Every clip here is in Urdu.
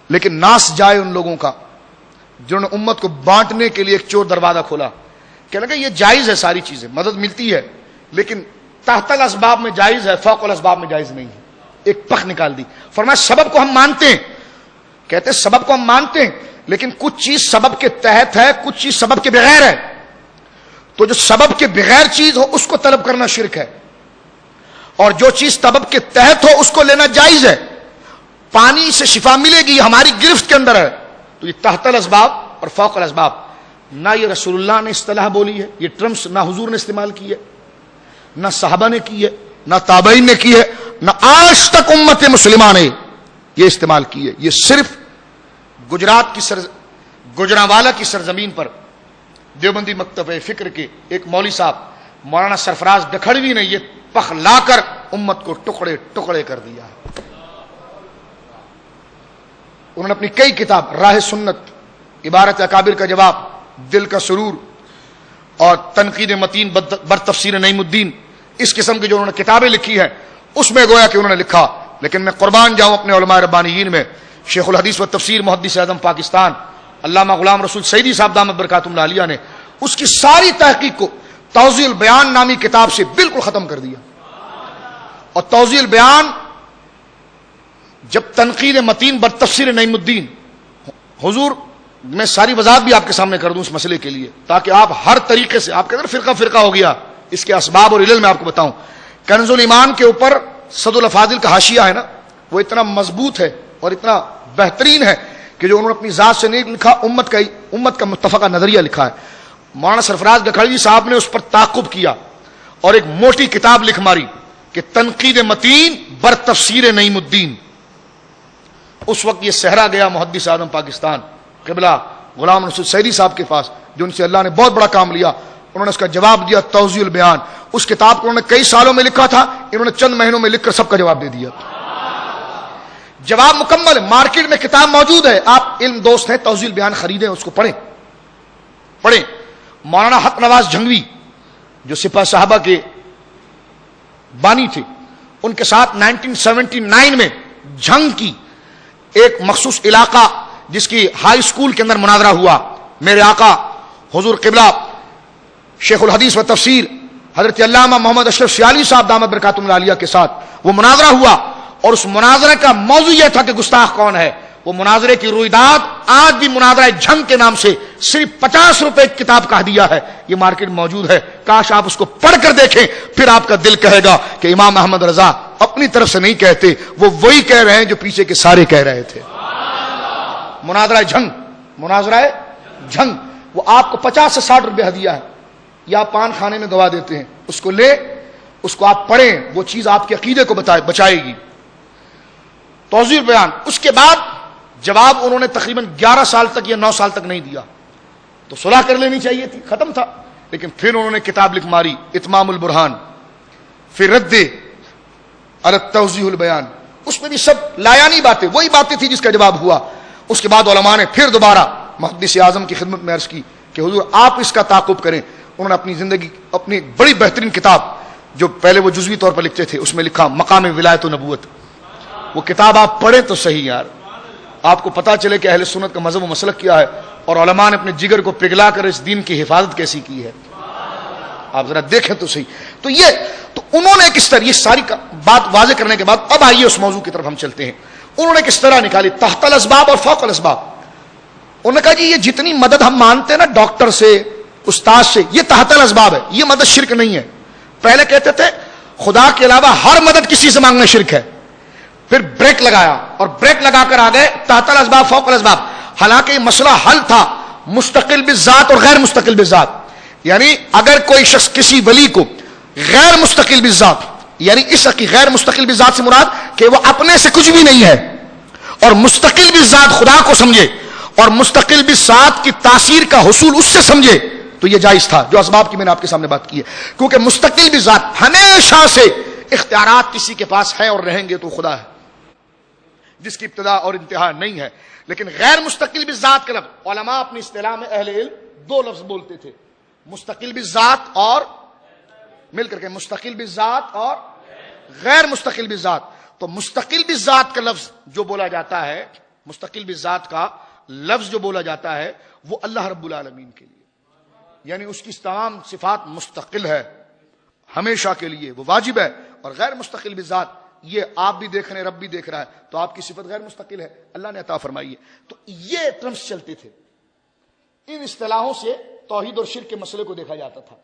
لیکن ناس جائے ان لوگوں کا جنہوں نے امت کو بانٹنے کے لیے ایک چور دروازہ کھولا. کہنے لگا یہ جائز ہے، ساری چیزیں مدد ملتی ہے، لیکن تحت الاسباب میں جائز ہے، فوق الاسباب میں جائز نہیں ہے. ایک پخ نکال دی. فرمایا سبب کو ہم مانتے ہیں، کہتے ہیں سبب کو ہم مانتے ہیں، لیکن کچھ چیز سبب کے تحت ہے، کچھ چیز سبب کے بغیر ہے. تو جو سبب کے بغیر چیز ہو اس کو طلب کرنا شرک ہے، اور جو چیز سبب کے تحت ہو اس کو لینا جائز ہے. پانی سے شفا ملے گی، ہماری گرفت کے اندر ہے. تو یہ تحت الاسباب اور فوق الاسباب، نہ یہ رسول اللہ نے اصطلاح بولی ہے، یہ ٹرمز نہ حضور نے استعمال کی ہے، نہ صحابہ نے کی ہے، نہ تابعین نے کی ہے، نہ آج تک امت مسلمہ نے یہ استعمال کی ہے. یہ صرف گجرات کی گجرانوالا کی سرزمین پر دیوبندی مکتب فکر کے ایک مولوی صاحب مولانا سرفراز گکھڑوی نے یہ پخ لا کر امت کو ٹکڑے ٹکڑے کر دیا. انہوں نے اپنی کئی کتاب، راہ سنت، عبارت اکابر کا جواب، دل کا سرور اور تنقید متین بر تفسیر نعیم الدین، اس قسم کی جو انہوں نے کتابیں لکھی ہیں اس میں گویا کہ انہوں نے لکھا. لیکن میں قربان جاؤں اپنے علماء ربانیین میں، شیخ الحدیث و تفسیر محدث اعظم پاکستان علامہ غلام رسول سعیدی صاحب دامت برکاتہم العالیہ نے اس کی ساری تحقیق کو توضیح البیان نامی کتاب سے بالکل ختم کر دیا. اور توضیح البیان جب تنقید متین بر تفسیر نعیم الدین، حضور میں ساری وضاحت بھی آپ کے سامنے کر دوں اس مسئلے کے لیے تاکہ آپ ہر طریقے سے، آپ کے اندر فرقہ فرقہ ہو گیا، اس کے اسباب اور علل میں آپ کو بتاؤں. کنز الایمان کے اوپر صد الافاضل کا حاشیہ ہے نا، وہ اتنا مضبوط ہے اور اتنا بہترین ہے کہ جو انہوں نے اپنی ذات سے نہیں لکھا، امت کا متفقہ نظریہ لکھا ہے. مولانا سرفراز گکھڑوی صاحب نے اس پر تعاقب کیا اور ایک موٹی کتاب لکھ ماری کہ تنقید متین بر تفسیر نعیم الدین. اس وقت یہ صحرا گیا محدث اعظم پاکستان قبلہ غلام رسول سعیدی صاحب کے پاس، جو ان سے اللہ نے بہت بڑا کام لیا. انہوں نے اس کا جواب دیا توضیح البیان. اس کتاب کو انہوں نے کئی سالوں میں لکھا تھا، انہوں نے چند مہینوں میں لکھ کر سب کا جواب دے دیا. جواب مکمل ہے، مارکیٹ میں کتاب موجود ہے، آپ علم دوست ہیں توضیح البیان خریدیں، اس کو پڑھیں. مولانا حق نواز جھنگوی جو سپاہ صحابہ کے بانی تھے، ان کے ساتھ 1979 میں جنگ کی ایک مخصوص علاقہ جس کی ہائی اسکول کے اندر مناظرہ ہوا. میرے آقا حضور قبلہ شیخ الحدیث و تفسیر حضرت علامہ محمد اشرف سیالی صاحب دامت برکاتہم العالیہ کے ساتھ وہ مناظرہ ہوا، اور اس مناظرے کا موضوع یہ تھا کہ گستاخ کون ہے. وہ مناظرے کی رویداد آج بھی مناظرہ جنگ کے نام سے صرف 50 روپے کی کتاب کا ہدیہ ہے، یہ مارکیٹ موجود ہے. کاش آپ اس کو پڑھ کر دیکھیں، پھر آپ کا دل کہے گا کہ امام احمد رضا اپنی طرف سے نہیں کہتے، وہ وہی کہہ رہے ہیں جو پیچھے کے سارے کہہ رہے تھے. مناظرہ جنگ وہ آپ کو 50 سے 60 روپے ہدیہ ہے، یا آپ پان کھانے میں گوا دیتے ہیں. اس کو لے، اس کو آپ پڑھیں، وہ چیز آپ کے عقیدے کو بچائے گی. توضیح بیان. اس کے بعد جواب انہوں نے تقریباً 11 سال تک یا 9 سال تک نہیں دیا، تو صلح کر لینی چاہیے تھی، ختم تھا. لیکن پھر انہوں نے کتاب لکھ ماری اتمام البرہان فی رد علی توضیح البیان. اس میں بھی سب لایانی باتیں، وہی باتیں تھی جس کا جواب ہوا. اس کے بعد علماء نے پھر دوبارہ محدث اعظم کی خدمت میں عرض کی کہ حضور آپ اس کا تعاقب کریں. انہوں نے اپنی زندگی، اپنی بڑی بہترین کتاب جو پہلے وہ جزوی طور پر لکھتے تھے، اس میں لکھا مقام ولایت و نبوت. وہ کتاب آپ پڑھیں تو صحیح یار، آپ کو پتا چلے کہ اہل سنت کا مذہب و مسلک کیا ہے، اور علماء نے اپنے جگر کو پگھلا کر اس دین کی حفاظت کیسی کی ہے. آپ ذرا دیکھیں تو صحیح. تو انہوں نے کس طرح یہ ساری بات واضح کرنے کے بعد اب آئیے اس موضوع کی طرف ہم چلتے ہیں. انہوں نے کس طرح نکالی تحت الاسباب اور فوق الاسباب. انہوں نے کہا جی یہ جتنی مدد ہم مانتے ہیں نا ڈاکٹر سے، استاد سے، یہ تحت الاسباب ہے، یہ مدد شرک نہیں ہے. پہلے کہتے تھے خدا کے علاوہ ہر مدد کسی سے مانگنا شرک ہے، پھر بریک لگایا اور بریک لگا کر آ گئے تحت الاسباب فوق الاسباب. حالانکہ یہ مسئلہ حل تھا مستقل بالذات اور غیر مستقل بالذات. یعنی اگر کوئی شخص کسی ولی کو غیر مستقل بالذات، یعنی اس کی غیر مستقل بالذات سے مراد کہ وہ اپنے سے کچھ بھی نہیں ہے، اور مستقل بالذات خدا کو سمجھے اور مستقل بالذات کی تاثیر کا حصول اس سے سمجھے، تو یہ جائز تھا جو اسباب کی میں نے آپ کے سامنے بات کی ہے. کیونکہ مستقل بالذات ہمیشہ سے اختیارات کسی کے پاس ہیں اور رہیں گے تو خدا ہے جس کی ابتدا اور انتہا نہیں ہے. لیکن غیر مستقل بالذات کا لفظ علماء اپنی اصطلاح میں اہل علم 2 لفظ بولتے تھے، مستقل بالذات اور مل کر کے مستقل بالذات اور غیر مستقل بالذات. تو مستقل بالذات کا لفظ جو بولا جاتا ہے مستقل بالذات کا لفظ جو بولا جاتا ہے وہ اللہ رب العالمین کے لیے، یعنی اس کی تمام صفات مستقل ہے ہمیشہ کے لیے، وہ واجب ہے. اور غیر مستقل بالذات یہ آپ بھی دیکھ رہے ہیں، رب بھی دیکھ رہا ہے، تو آپ کی صفت غیر مستقل ہے، اللہ نے عطا فرمائی ہے. تو یہ ٹرمز چلتے تھے، ان اصطلاحوں سے توحید اور شرک کے مسئلے کو دیکھا جاتا تھا،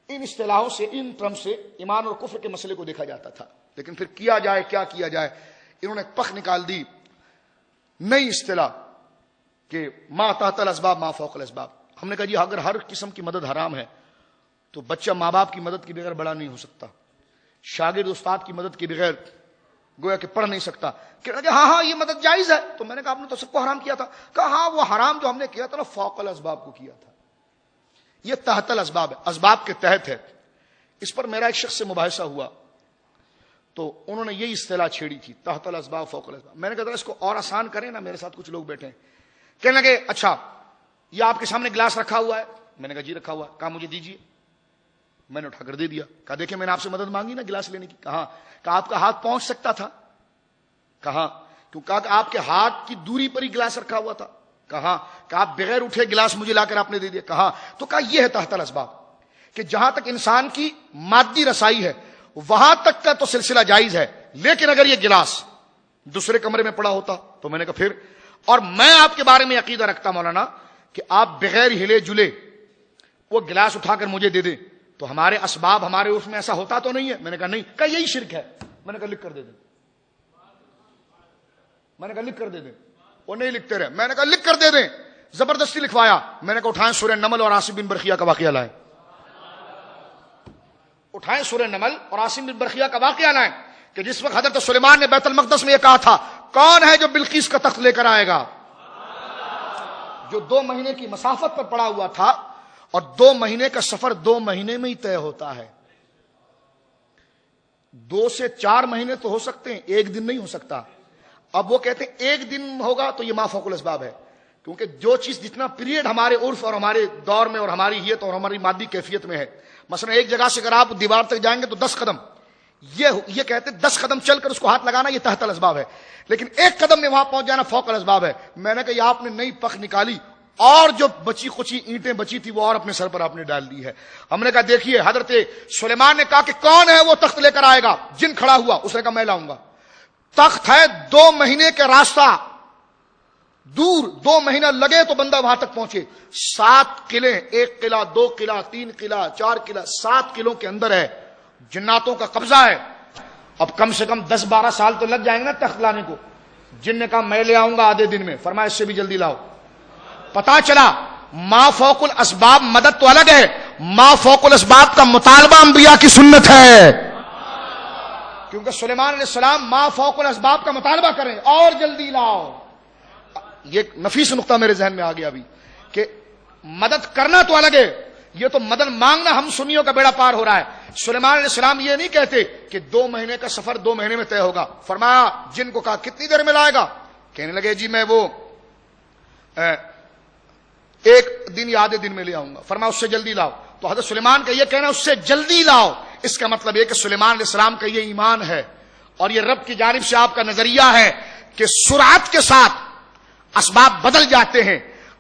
ان اصطلاحوں سے، ان ٹرمز سے ایمان اور کفر کے مسئلے کو دیکھا جاتا تھا. لیکن پھر کیا جائے، کیا کیا جائے، انہوں نے پخ نکال دی نئی اصطلاح کہ ما تحت الاسباب ما فوق الاسباب. ہم نے کہا جی اگر ہر قسم کی مدد حرام ہے تو بچہ ماں باپ کی مدد کے بغیر بڑا نہیں ہو سکتا، شاگرد استاد کی مدد کے بغیر گویا کہ پڑھ نہیں سکتا. کہنے لگے ہاں یہ مدد جائز ہے. تو میں نے کہا آپ نے تو سب کو حرام کیا تھا. کہا ہاں وہ حرام جو ہم نے کیا تھا نا فوق الاسباب کو کیا تھا، یہ تحت الاسباب ہے، اسباب کے تحت ہے. اس پر میرا ایک شخص سے مباحثہ ہوا تو انہوں نے یہی اصطلاح چھیڑی تھی، تحت الاسباب فوق الاسباب. میں نے کہا اس کو اور آسان کریں نا، میرے ساتھ کچھ لوگ بیٹھے ہیں. کہنے لگے اچھا یہ آپ کے سامنے گلاس رکھا ہوا ہے. میں نے کہا جی رکھا ہوا ہے. کہا مجھے دیجیے. میں نے اٹھا کر دے دیا. کہا دیکھیں میں نے آپ سے مدد مانگی نا گلاس لینے کی. کہا آپ کا ہاتھ پہنچ سکتا تھا. کہا کیوں؟ کہا کہ آپ کے ہاتھ کی دوری پر ہی گلاس رکھا ہوا تھا. کہا آپ بغیر اٹھے گلاس مجھے لا کر آپ نے دے دیا. کہا تو کہا یہ ہے تحت الاسباب کہ جہاں تک انسان کی مادی رسائی ہے وہاں تک کا تو سلسلہ جائز ہے، لیکن اگر یہ گلاس دوسرے کمرے میں پڑا ہوتا تو میں نے کہا پھر. اور میں آپ کے بارے میں عقیدہ رکھتا مولانا کہ آپ بغیر ہلے جلے وہ گلاس اٹھا کر مجھے دے دیں تو ہمارے اسباب ہمارے اس میں ایسا ہوتا تو نہیں ہے. میں نے کہا نہیں. کہا یہی شرک ہے. میں نے کہا لکھ کر دے دیں. میں نے کہا لکھ کر دے دیں. وہ نہیں لکھتے رہے. میں نے کہا لکھ کر دے دیں. زبردستی لکھوایا. میں نے کہا اٹھائیں سورہ نمل اور عاصم بن برخیہ کا واقعہ لائیں. اٹھائیں سورہ نمل اور عاصم بن برخیہ کا واقعہ لائیں کہ جس وقت حضرت سلیمان نے بیت المقدس میں یہ کہا تھا کون ہے جو بلقیس کا تخت لے کر آئے گا، جو 2 مہینے کی مسافت پر پڑا ہوا تھا، اور 2 مہینے کا سفر 2 مہینے میں ہی طے ہوتا ہے. 2 سے 4 مہینے تو ہو سکتے ہیں، 1 دن نہیں ہو سکتا. اب وہ کہتے ہیں 1 دن ہوگا تو یہ ما فوق الاسباب ہے، کیونکہ جو چیز جتنا پیریڈ ہمارے عرف اور ہمارے دور میں اور ہماری ہیت اور ہماری مادی کیفیت میں ہے. مثلا ایک جگہ سے اگر آپ دیوار تک جائیں گے تو 10 قدم، یہ کہتے ہیں 10 قدم چل کر اس کو ہاتھ لگانا یہ تحت الاسباب ہے، لیکن 1 قدم میں وہاں پہنچ جانا فوق الاسباب ہے. میں نے کہا یہ آپ نے نئی پخ نکالی، اور جو بچی کچی اینٹیں بچی تھی وہ اور اپنے سر پر آپ نے ڈال دی ہے. ہم نے کہا دیکھیے حضرت سلیمان نے کہا کہ کون ہے وہ تخت لے کر آئے گا. جن کھڑا ہوا اس نے کہا میں لاؤں گا. تخت ہے 2 مہینے کا راستہ دور، 2 مہینہ لگے تو بندہ وہاں تک پہنچے. 7 قلعے، 1 قلعہ 2 قلعہ 3 قلعہ 4 قلعہ 7 قلعوں کے اندر ہے. جناتوں کا قبضہ ہے. اب کم سے کم 10-12 سال تو لگ جائیں گے نا تخت لانے کو. جن نے کہا میں لے آؤں گا آدھے دن میں. فرمایا اس سے بھی جلدی لاؤ. پتا چلا ما فوق الاسباب مدد تو الگ ہے، ما فوق الاسباب کا مطالبہ انبیاء کی سنت ہے، کیونکہ سلیمان علیہ السلام ما فوق الاسباب کا مطالبہ کریں اور جلدی لاؤ. یہ نفیس نقطہ میرے ذہن میں آ گیا ابھی کہ مدد کرنا تو الگ ہے، یہ تو مدد مانگنا ہم سنیوں کا بیڑا پار ہو رہا ہے. سلیمان علیہ السلام یہ نہیں کہتے کہ 2 مہینے کا سفر 2 مہینے میں طے ہوگا. فرمایا جن کو کہا کتنی دیر میں لائے گا؟ کہنے لگے جی میں وہ 1 دن یا آدھے دن میں لے آؤں گا. فرمایا اس سے جلدی لاؤ. تو حضرت سلیمان کا یہ کہنا اس سے جلدی لاؤ، اس کا مطلب یہ کہ سلیمان علیہ السلام کا یہ ایمان ہے اور یہ رب کی جانب سے آپ کا نظریہ ہے کہ سرعت کے ساتھ اسباب بدل جاتے ہیں.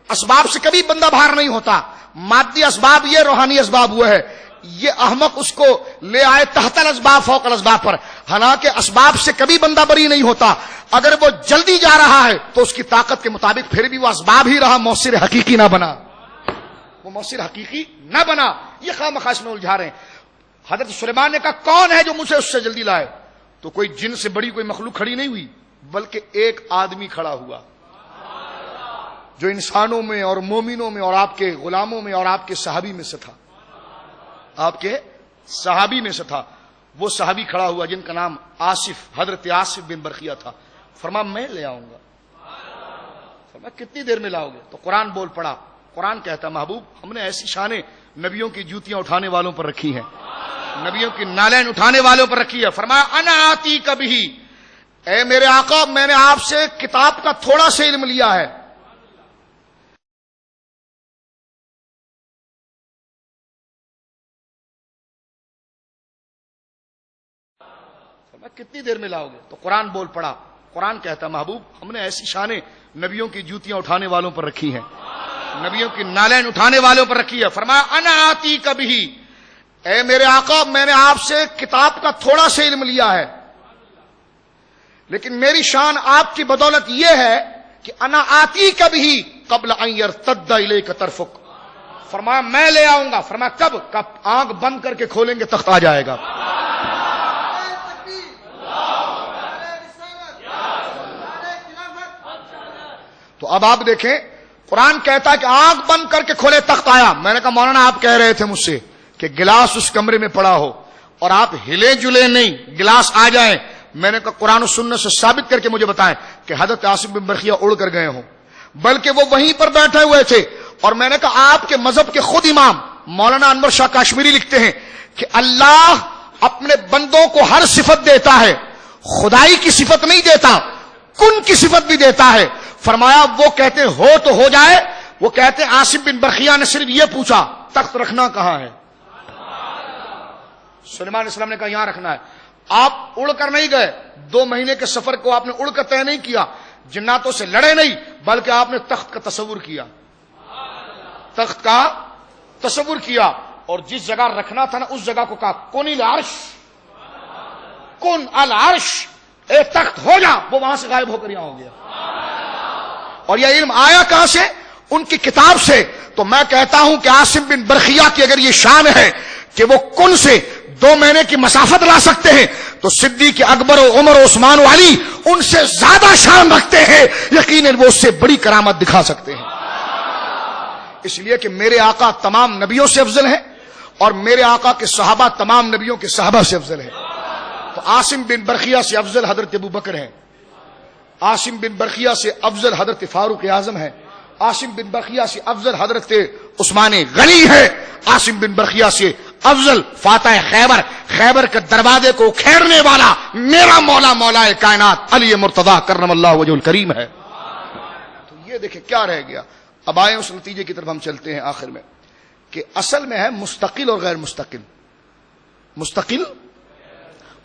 اسباب سے کبھی بندہ باہر نہیں ہوتا. مادی اسباب یہ، روحانی اسباب وہ ہے. یہ احمق اس کو لے آئے تحت الاسباب فوق الاسباب پر، حالانکہ اسباب سے کبھی بندہ بری نہیں ہوتا. اگر وہ جلدی جا رہا ہے تو اس کی طاقت کے مطابق پھر بھی وہ اسباب ہی رہا، مؤثر حقیقی نہ بنا. وہ مؤثر حقیقی نہ بنا. یہ خواہ مخواص میں الجھا رہے ہیں. حضرت سلیمان نے کہا کون ہے جو مجھے اس سے جلدی لائے؟ تو کوئی جن سے بڑی کوئی مخلوق کھڑی نہیں ہوئی، بلکہ ایک آدمی کھڑا ہوا جو انسانوں میں اور مومنوں میں اور آپ کے غلاموں میں اور آپ کے صحابی میں سے تھا. آپ کے صحابی میں سے تھا. وہ صحابی کھڑا ہوا جن کا نام آصف، حضرت آصف بن برخیہ تھا. فرمایا میں لے آؤں گا. فرمایا کتنی دیر میں لاؤ گے؟ تو قرآن بول پڑا. قرآن کہتا محبوب ہم نے ایسی شانیں نبیوں کی جوتیاں اٹھانے والوں پر رکھی ہیں، نبیوں کی نالین اٹھانے والوں پر رکھی ہے. فرمایا انا آتی کبھی، اے میرے آقا میں نے آپ سے کتاب کا تھوڑا سا علم لیا ہے. کتنی دیر میں لاؤ گے؟ تو قرآن بول پڑا. قرآن کہتا ہے محبوب ہم نے ایسی شانیں نبیوں کی جوتیاں اٹھانے والوں پر رکھی ہیں، نبیوں کی نالین اٹھانے والوں پر رکھی ہے. فرمایا انا آتی کبھی، اے میرے آقا میں نے آپ سے کتاب کا تھوڑا سا علم لیا ہے، لیکن میری شان آپ کی بدولت یہ ہے کہ انا آتی کبھی قبل ان یرتد الیک طرفک. فرمایا میں لے آؤں گا. فرمایا کب؟ آنکھ بند کر کے کھولیں گے تخت آ جائے گا. تو اب آپ دیکھیں قرآن کہتا ہے کہ آنکھ بند کر کے کھولے تخت آیا. میں نے کہا مولانا آپ کہہ رہے تھے مجھ سے کہ گلاس اس کمرے میں پڑا ہو اور آپ ہلے جلے نہیں گلاس آ جائیں. میں نے کہا قرآن و سنت سے ثابت کر کے مجھے بتائیں کہ حضرت عاصم بن برقیہ اڑ کر گئے ہوں، بلکہ وہ وہیں پر بیٹھے ہوئے تھے. اور میں نے کہا آپ کے مذہب کے خود امام مولانا انور شاہ کاشمیری لکھتے ہیں کہ اللہ اپنے بندوں کو ہر صفت دیتا ہے، خدائی کی صفت نہیں دیتا، کن کی صفت بھی دیتا ہے. فرمایا وہ کہتے ہو تو ہو جائے. وہ کہتے عاصم بن برقیہ نے صرف یہ پوچھا تخت رکھنا کہاں ہے؟ سلیمان علیہ السلام نے کہا یہاں رکھنا ہے. آپ اڑ کر نہیں گئے، 2 مہینے کے سفر کو آپ نے اڑ کر طے نہیں کیا، جناتوں سے لڑے نہیں، بلکہ آپ نے تخت کا تصور کیا، تخت کا تصور کیا. اور جس جگہ رکھنا تھا نا اس جگہ کو کہا کن العرش، کن العرش، اے تخت ہو جا. وہ وہاں سے غائب ہو کر یہاں ہو گیا. اور یہ علم آیا کہاں سے؟ ان کی کتاب سے. تو میں کہتا ہوں کہ عاصم بن برقیہ کی اگر یہ شان ہے کہ وہ کن سے 2 مہینے کی مسافت لا سکتے ہیں تو صدیق اکبر و عمر و عثمان و علی ان سے زیادہ شان رکھتے ہیں. یقیناً وہ اس سے بڑی کرامت دکھا سکتے ہیں. اس لیے کہ میرے آقا تمام نبیوں سے افضل ہیں اور میرے آقا کے صحابہ تمام نبیوں کے صحابہ سے افضل ہیں. تو عاصم بن برقیہ سے افضل حضرت ابو بکر ہیں، عاصم بن برقیہ سے افضل حضرت فاروق اعظم ہے، عاصم بن برقیہ سے افضل حضرت عثمان غنی ہے، عاصم بن برقیہ سے افضل فاتح خیبر، خیبر کے دروازے کو کھیرنے والا میرا مولا مولا کائنات علی مرتضی کرم اللہ وجہ الکریم ہے. تو یہ دیکھیں کیا رہ گیا. اب آئے اس نتیجے کی طرف ہم چلتے ہیں آخر میں کہ اصل میں ہے مستقل اور غیر مستقل.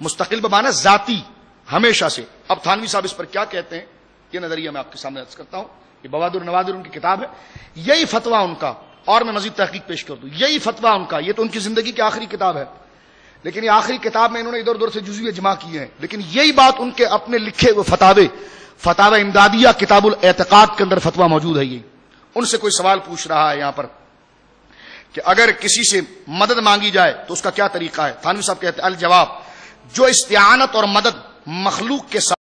مستقل بمعنی ذاتی ہمیشہ سے. اب تھانوی صاحب اس پر کیا کہتے ہیں یہ نظریہ میں آپ کے سامنے عرض کرتا ہوں. یہ بوادر نوادر ان کی کتاب ہے. یہی فتویٰ ان کا، اور میں مزید تحقیق پیش کر دوں، یہی فتویٰ ان کا، یہ تو ان کی زندگی کی آخری کتاب ہے لیکن یہ آخری کتاب میں انہوں نے ادھر ادھر سے جزویے جمع کیے ہیں، لیکن یہی بات ان کے اپنے لکھے ہوئے فتاوی امدادیہ کتاب الاعتقاد کے اندر فتویٰ موجود ہے. یہ ان سے کوئی سوال پوچھ رہا ہے یہاں پر کہ اگر کسی سے مدد مانگی جائے تو اس کا کیا طریقہ ہے. تھانوی صاحب کہتے ہیں الجواب، جو استعانت اور مدد مخلوق کے ساتھ